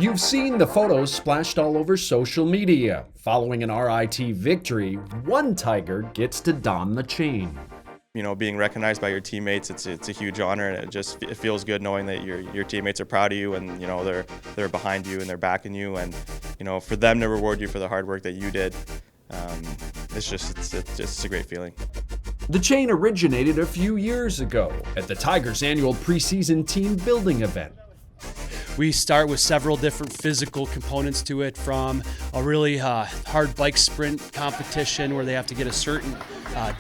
You've seen the photos splashed all over social media. Following an RIT victory, one Tiger gets to don the chain. You know, being recognized by your teammates, it's a huge honor, and it feels good knowing that your teammates are proud of you, and you know they're behind you and they're backing you, and you know, for them to reward you for the hard work that you did, it's a great feeling. The chain originated a few years ago at the Tigers' annual preseason team building event. We start with several different physical components to it, from a really hard bike sprint competition where they have to get a certain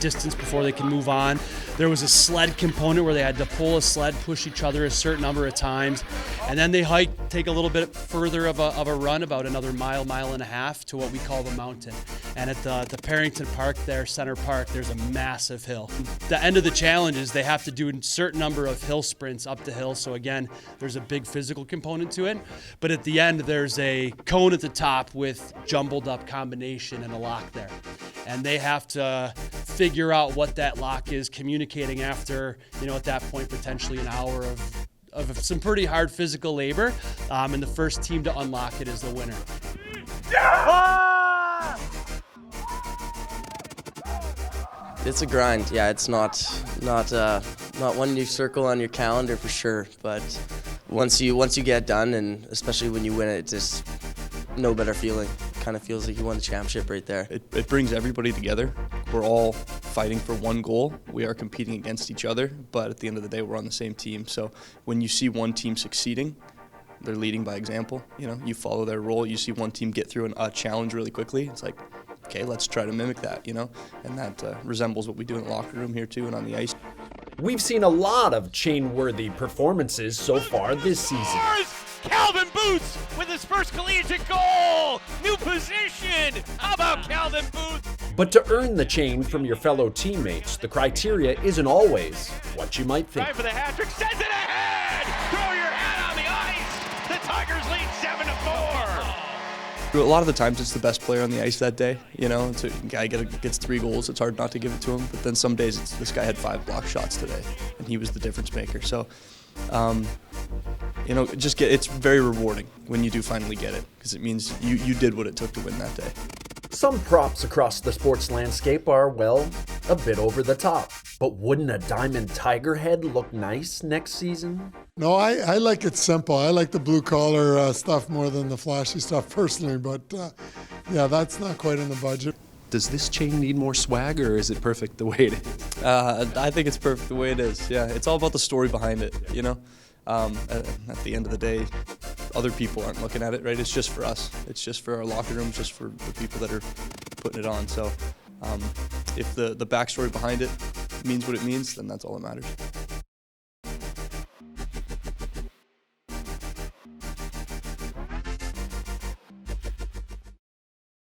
distance before they can move on. There was a sled component where they had to pull a sled, push each other a certain number of times, and then they hike, take a little bit further of a run, about another mile and a half, to what we call the mountain. And at the Parrington Park there, Center Park, there's a massive hill. The end of the challenge is they have to do a certain number of hill sprints up the hill. So again, there's a big physical component to it. But at the end, there's a cone at the top with jumbled up combination and a lock there. And they have to figure out what that lock is, communicating after, at that point, potentially an hour of some pretty hard physical labor. And the first team to unlock it is the winner. It's a grind. Yeah, it's not one you circle on your calendar for sure. But once you get done, and especially when you win it, it's just no better feeling. Kind of feels like you won the championship right there. It brings everybody together. We're all fighting for one goal. We are competing against each other, but at the end of the day, we're on the same team. So when you see one team succeeding, they're leading by example. You follow their role. You see one team get through a challenge really quickly. It's like, okay, let's try to mimic that, and that resembles what we do in the locker room here too and on the ice. We've seen a lot of chain-worthy performances so far this season. Calvin Boots with his first collegiate goal! New position! How about Calvin Boots? But to earn the chain from your fellow teammates, the criteria isn't always what you might think. Try for the hat trick, sends it ahead! Throw your hat on the ice! The Tigers lead 7-4! A lot of the times it's the best player on the ice that day. It's a guy gets 3 goals, it's hard not to give it to him. But then some days this guy had 5 block shots today, and he was the difference maker. So, it's very rewarding when you do finally get it, because it means you did what it took to win that day. Some props across the sports landscape are, well, a bit over the top. But wouldn't a diamond tiger head look nice next season? No, I like it simple. I like the blue-collar stuff more than the flashy stuff personally, but that's not quite in the budget. Does this chain need more swag, or is it perfect the way it is? I think it's perfect the way it is. Yeah, it's all about the story behind it, At the end of the day, other people aren't looking at it, right? It's just for us. It's just for our locker room, just for the people that are putting it on. So if the backstory behind it means what it means, then that's all that matters.